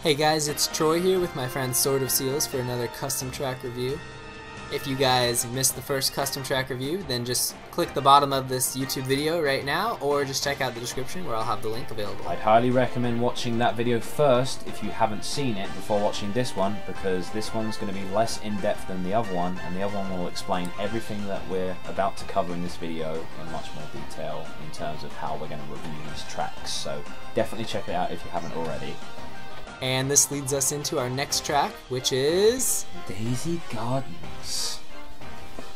Hey guys, it's Troy here with my friend Sword of Seals for another custom track review. If you guys missed the first custom track review, then just click the bottom of this YouTube video right now, or just check out the description where I'll have the link available. I'd highly recommend watching that video first if you haven't seen it before watching this one, because this one's going to be less in-depth than the other one, and the other one will explain everything that we're about to cover in this video in much more detail in terms of how we're going to review these tracks. So definitely check it out if you haven't already. And this leads us into our next track, which is Daisy Gardens.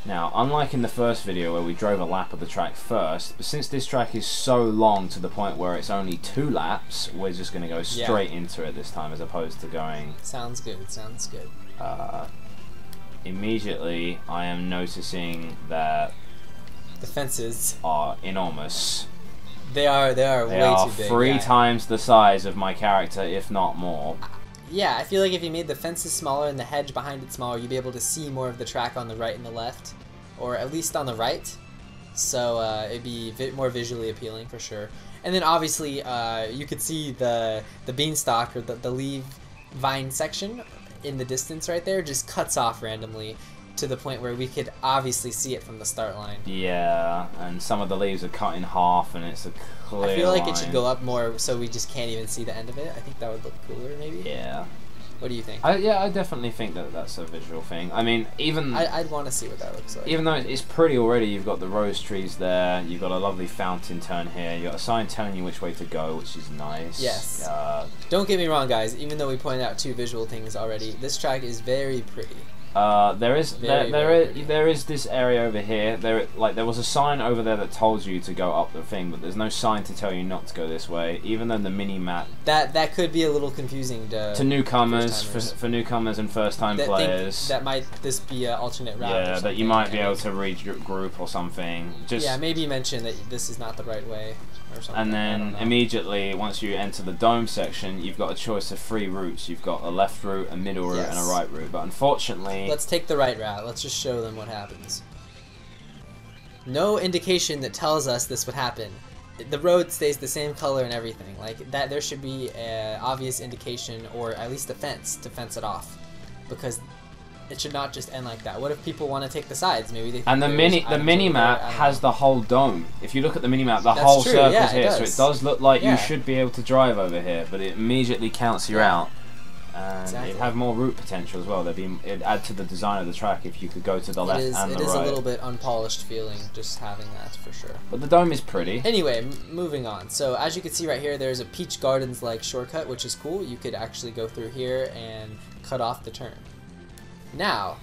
Now, unlike in the first video where we drove a lap of the track first, but since this track is so long to the point where it's only 2 laps, we're just going to go straight into it this time as opposed to going... Sounds good, sounds good. Immediately, I am noticing that the fences are enormous. They are way too big. 3 times the size of my character, if not more. Yeah, I feel like if you made the fences smaller and the hedge behind it smaller, you'd be able to see more of the track on the right and the left, or at least on the right. So it'd be more visually appealing for sure. And then obviously you could see the beanstalk or the leaf vine section in the distance right there just cuts off randomly to the point where we could obviously see it from the start line. Yeah, and some of the leaves are cut in half and it's a clear I feel like line. it should go up more so we just can't even see the end of it. I think that would look cooler maybe. Yeah. What do you think? Yeah, I definitely think that that's a visual thing. I mean, even... I'd want to see what that looks like. Even though it's pretty already, you've got the rose trees there, you've got a lovely fountain turn here, you've got a sign telling you which way to go, which is nice. Yes. Don't get me wrong, guys, even though we pointed out 2 visual things already, this track is very pretty. There is this area over here. There was a sign over there that told you to go up the thing, but there's no sign to tell you not to go this way. Even though the mini map that could be a little confusing to newcomers, for newcomers and first time players. That might be an alternate route. Yeah, that you might be able to regroup or something. Yeah, maybe mention that this is not the right way or something. And then immediately once you enter the dome section, you've got a choice of 3 routes. You've got a left route, a middle route, and a right route. But unfortunately, let's take the right route. Let's just show them what happens. No indication that tells us this would happen. The road stays the same color and everything. Like that, there should be an obvious indication, or at least a fence to fence it off, because it should not just end like that. What if people want to take the sides? Maybe they. And the mini map has the whole dome. If you look at the mini map, the whole circle's here, so it does look like you should be able to drive over here, but it immediately counts you out. And it'd have more route potential as well. It'd add to the design of the track if you could go to the left and the right. It is a little bit unpolished feeling just having that for sure. But the dome is pretty. Anyway, moving on. So as you can see right here, there's a Peach Gardens like shortcut, which is cool. You could actually go through here and cut off the turn. Now,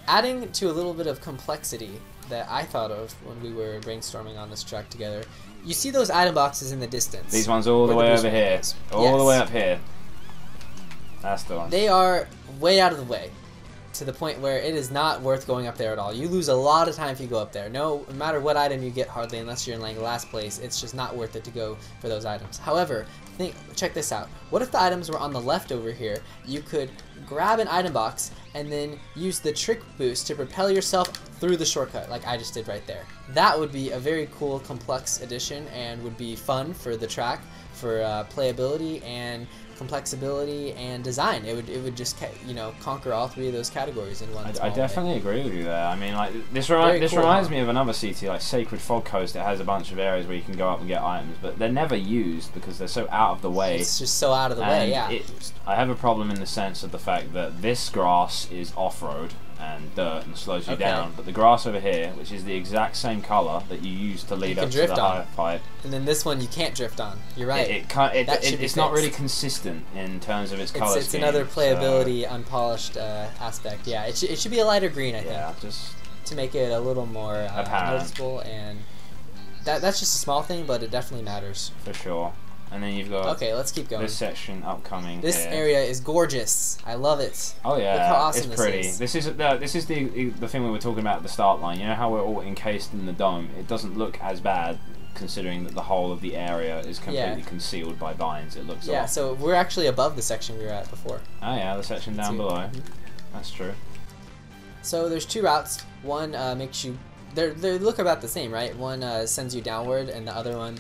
adding to a little bit of complexity that I thought of when we were brainstorming on this track together, you see those item boxes in the distance. These ones all the way over here. All the way up here. That's the one. They are way out of the way, to the point where it is not worth going up there at all. You lose a lot of time if you go up there. No matter what item you get, hardly, unless you're in like last place, it's just not worth it to go for those items. However, check this out. What if the items were on the left over here? You could grab an item box and then use the trick boost to propel yourself through the shortcut, like I just did right there. That would be a very cool, complex addition, and would be fun for the track, for playability and complexity and design. It would just, you know, conquer all 3 of those categories in one. I definitely agree with you there. I mean, like this reminds me of another CT, like Sacred Fog Coast. It has a bunch of areas where you can go up and get items, but they're never used because they're so out of the way. It's just so out of the way. Yeah. I have a problem in the sense of the fact that this grass is off-road and dirt and slows you down, but the grass over here, which is the exact same color that you use to lead up to the higher pipe, and then this one you can't drift on. You're right. It's not really consistent in terms of its color scheme. It's another playability, unpolished aspect. Yeah, it should be a lighter green, I think. Yeah, just to make it a little more noticeable, and that's just a small thing, but it definitely matters. For sure. And then you've got let's keep going. This section upcoming. This area is gorgeous. I love it. Oh yeah, look how awesome it's pretty. This is the thing we were talking about at the start line. You know how we're all encased in the dome? It doesn't look as bad considering that the whole of the area is completely concealed by vines. It looks so we're actually above the section we were at before. Oh yeah, the section down below. That's true. So there's 2 routes. One makes you they look about the same, right? One sends you downward and the other one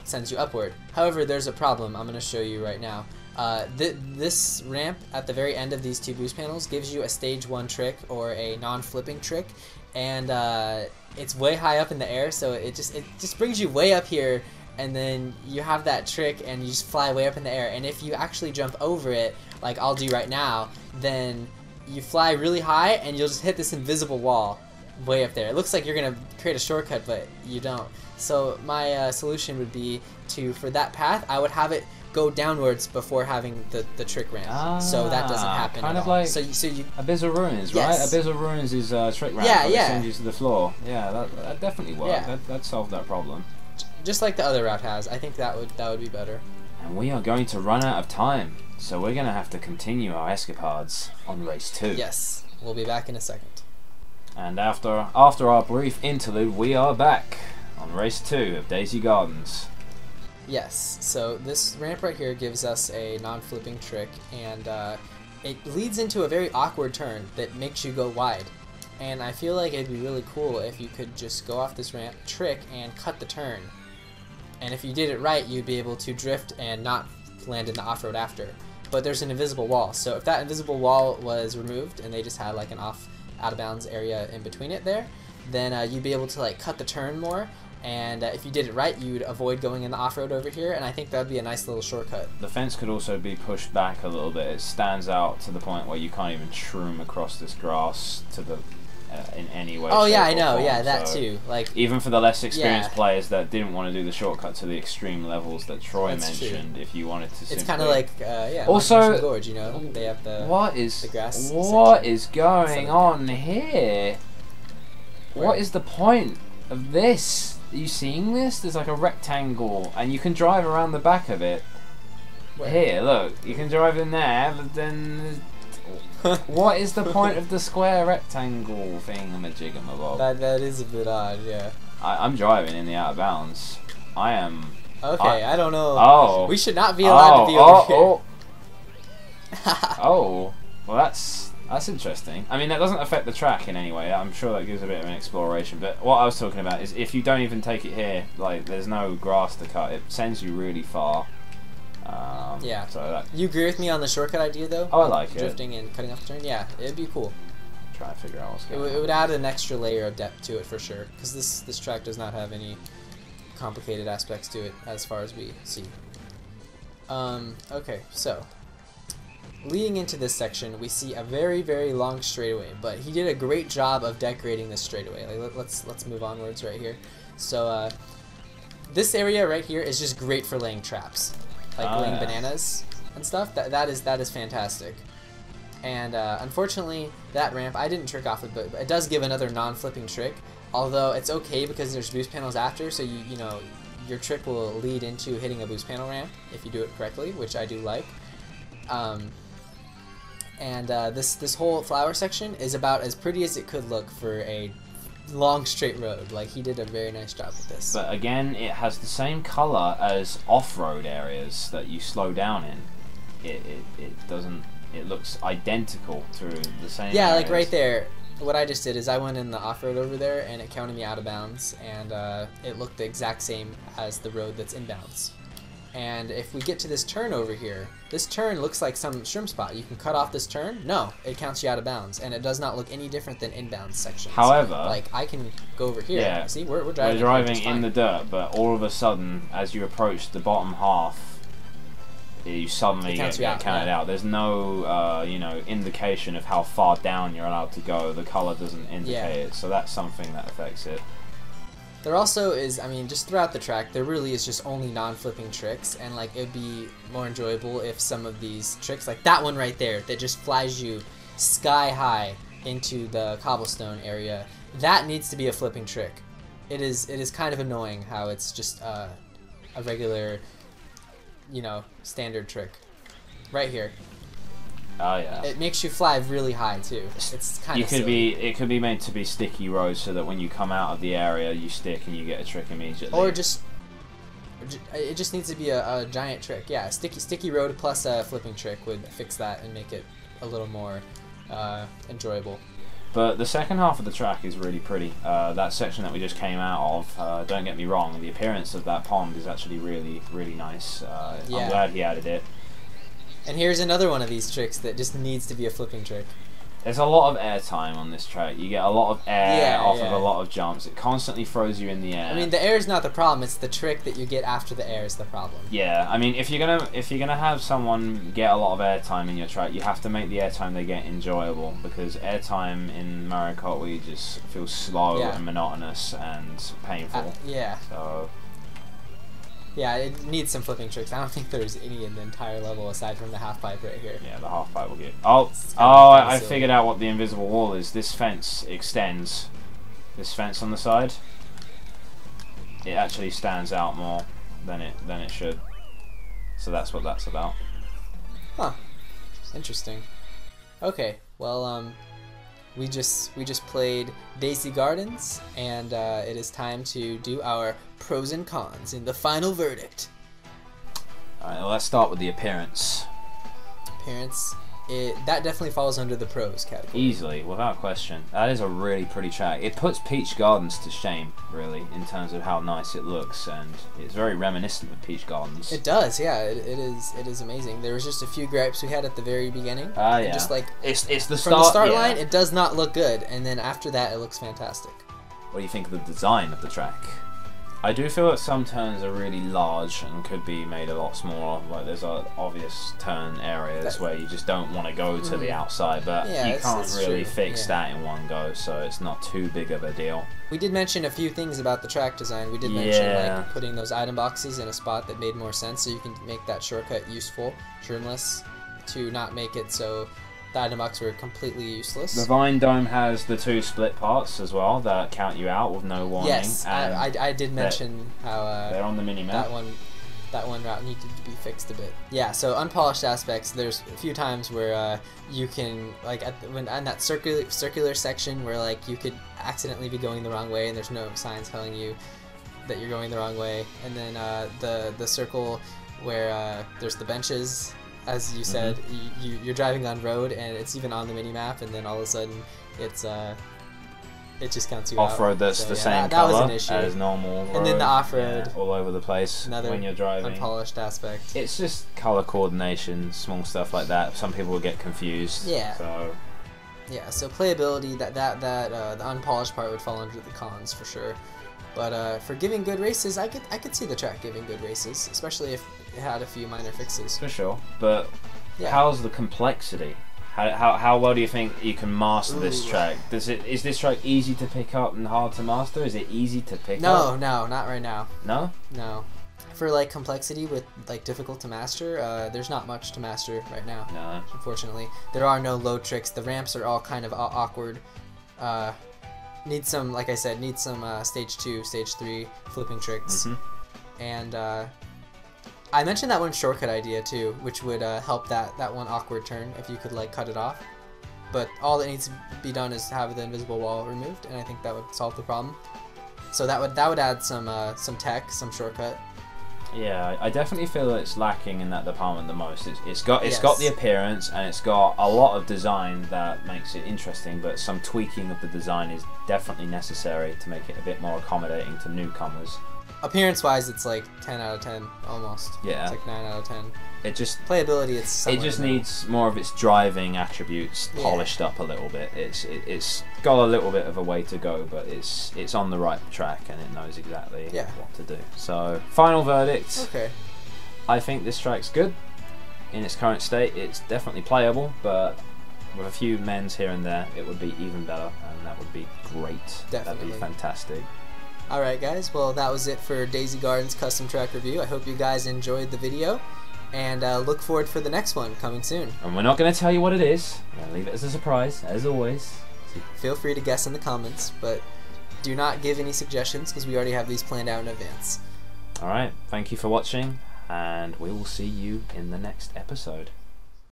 sends you upward. However, there's a problem I'm going to show you right now. This ramp at the very end of these two boost panels gives you a stage 1 trick or a non-flipping trick, and it's way high up in the air, so it just brings you way up here, and then you have that trick and you just fly way up in the air. And if you actually jump over it, like I'll do right now, then you fly really high and you'll just hit this invisible wall way up there. It looks like you're gonna create a shortcut, but you don't. So my solution would be for that path, I would have it go downwards before having the trick ramp, so that doesn't happen kind at of all. like so you Abyssal Ruins, right? Yes. Abyssal Ruins is a trick ramp, Yeah, but yeah. it sends you to the floor. Yeah, that definitely worked. Yeah. That solved that problem. just like the other route has. I think that would be better. And we are going to run out of time, so we're going to have to continue our escapades on race 2. Yes, we'll be back in a second. And after our brief interlude, we are back on race 2 of Daisy Gardens. Yes, so this ramp right here gives us a non-flipping trick, and it leads into a very awkward turn that makes you go wide. And I feel like it'd be really cool if you could just go off this ramp, trick, and cut the turn. And if you did it right, you'd be able to drift and not land in the off-road after. But there's an invisible wall, so if that invisible wall was removed and they just had like an out-of-bounds area in between it there, then you'd be able to like cut the turn more. And if you did it right, you'd avoid going in the off-road over here, and I think that would be a nice little shortcut. The fence could also be pushed back a little bit. It stands out to the point where you can't even shroom across this grass to the in any way. Oh yeah, shape, I or know. form. Yeah, that So too. Like even for the less experienced Yeah. players that didn't want to do the shortcut to the extreme levels that Troy That's true. mentioned, if you wanted to, it's kind of like yeah. Also, Marshall Gorge, you know, they have the what is the grass what section. is going on here? Where? What is the point of this? Are you seeing this? There's like a rectangle, and you can drive around the back of it. Where? Here, look, you can drive in there, but then what is the point of the square rectangle thing-a-majigamabob? That is a bit odd, yeah. I'm driving in the out of bounds. I am. Okay, I don't know. Oh. We should not be allowed to be over here. Oh, well that's interesting. I mean, that doesn't affect the track in any way. I'm sure that gives a bit of an exploration. But what I was talking about is if you don't even take it here, like there's no grass to cut, it sends you really far. Yeah. So that, You agree with me on the shortcut idea, though? Oh, I like it. Drifting and cutting off the turn? Yeah, it'd be cool. try to figure out what's going on. It would add an extra layer of depth to it for sure, because this track does not have any complicated aspects to it as far as we see. Okay, so leading into this section, we see a very, very long straightaway, but he did a great job of decorating this straightaway. Like, let's move onwards right here. So this area right here is just great for laying traps, like laying bananas and stuff. That is fantastic. And unfortunately, that ramp I didn't trick off it, but it does give another non-flipping trick. Although it's okay because there's boost panels after, so you know your trick will lead into hitting a boost panel ramp if you do it correctly, which I do like. This whole flower section is about as pretty as it could look for a long straight road. Like, he did a very nice job with this. But again, it has the same color as off-road areas that you slow down in. It doesn't. It looks identical to the same. Yeah, areas. like right there. What I just did is I went in the off-road over there, and it counted me out of bounds, and it looked the exact same as the road that's inbounds. And if we get to this turn over here, this turn looks like some shrimp spot. You can cut off this turn. No, it counts you out of bounds, and it does not look any different than inbound sections. However, like I can go over here. Yeah, See, we're driving. We're driving in the dirt, but all of a sudden, as you approach the bottom half, you suddenly get counted out. There's no, you know, indication of how far down you're allowed to go. The color doesn't indicate it, so that's something that affects it. There also is, I mean, just throughout the track, there really is just only non-flipping tricks, and like it'd be more enjoyable if some of these tricks, like that one right there, that just flies you sky high into the cobblestone area, that needs to be a flipping trick. It is kind of annoying how it's just a regular, you know, standard trick. Right here. Oh yeah. It makes you fly really high too. It's kind of silly. It could be meant to be sticky roads so that when you come out of the area, you stick and you get a trick immediately. Or just, it just needs to be a giant trick. Yeah, sticky road plus a flipping trick would fix that and make it a little more enjoyable. But the second half of the track is really pretty. That section that we just came out of, don't get me wrong, the appearance of that pond is actually really, really nice. Yeah. I'm glad he added it. And here's another one of these tricks that just needs to be a flipping trick. There's a lot of air time on this track. You get a lot of air off of a lot of jumps. It constantly throws you in the air. I mean, the air is not the problem. It's the trick that you get after the air is the problem. Yeah, I mean, if you're gonna have someone get a lot of air time in your track, you have to make the air time they get enjoyable, because air time in Mario Kart Wii just feels slow and monotonous and painful. Yeah. So. Yeah, it needs some flipping tricks. I don't think there's any in the entire level aside from the half pipe right here. Yeah, the half pipe will get. I figured out what the invisible wall is. This fence extends. This fence on the side. It actually stands out more than it should. So that's what that's about. Huh. Interesting. Okay. Well, we just played Daisy Gardens, and it is time to do our pros and cons in the final verdict. Alright, well, let's start with the appearance. Appearance, that definitely falls under the pros category. Easily, without question. That is a really pretty track. It puts Peach Gardens to shame, really, in terms of how nice it looks, and it's very reminiscent of Peach Gardens. It does, yeah. It is amazing. There was just a few gripes we had at the very beginning. Yeah. Just like it's the from the start line, it does not look good, and then after that, it looks fantastic. What do you think of the design of the track? I do feel that some turns are really large and could be made a lot smaller. Like there's obvious turn areas where you just don't want to go to the outside, but you can't really fix that in one go, so it's not too big of a deal. We did mention a few things about the track design. We did mention like putting those item boxes in a spot that made more sense, so you can make that shortcut useful, turnless, to not make it so the item box were completely useless. The Vine Dome has the two split parts as well that count you out with no warning. Yes, I did mention how they're on the mini-map. That one route needed to be fixed a bit. Yeah, so unpolished aspects, there's a few times where you can, like, in that circular section where, like, you could accidentally be going the wrong way and there's no signs telling you that you're going the wrong way. And then the circle where there's the benches, as you said, you're driving on road and it's even on the mini-map, and then all of a sudden it's it just counts you out. Off-road that's so, the same colour as normal road. And then the off-road. All over the place when you're driving. Unpolished aspect. It's just colour coordination, small stuff like that. Some people will get confused. Yeah. So. Yeah, so playability, the unpolished part would fall under the cons for sure. But for giving good races, I could see the track giving good races, especially if it had a few minor fixes. For sure. But how's the complexity? How well do you think you can master this track? Is this track easy to pick up and hard to master? Is it easy to pick up? No, not right now. No? No. For like complexity with like difficult to master, there's not much to master right now. No. Unfortunately, there are no load tricks. The ramps are all kind of awkward. Need some, like I said, stage 2, stage 3 flipping tricks. And I mentioned that one shortcut idea too, which would help that one awkward turn if you could like cut it off. But all that needs to be done is have the invisible wall removed, and I think that would solve the problem. So that would add some tech, some shortcut. Yeah, I definitely feel that it's lacking in that department the most. It's got the appearance, and it's got a lot of design that makes it interesting, but some tweaking of the design is definitely necessary to make it a bit more accommodating to newcomers. Appearance-wise, it's like 10 out of 10 almost. Yeah. It's like 9 out of 10. It just playability. It just needs more of its driving attributes polished up a little bit. It's got a little bit of a way to go, but it's on the right track and it knows exactly what to do. So final verdict. Okay. I think this track's good in its current state. It's definitely playable, but with a few mends here and there, it would be even better, and that would be great. Definitely. That'd be fantastic. Alright guys, well that was it for Daisy Gardens custom track review. I hope you guys enjoyed the video, and look forward for the next one coming soon. And we're not going to tell you what it is. We're going to leave it as a surprise, as always. Feel free to guess in the comments, but do not give any suggestions because we already have these planned out in advance. Alright, thank you for watching, and we will see you in the next episode.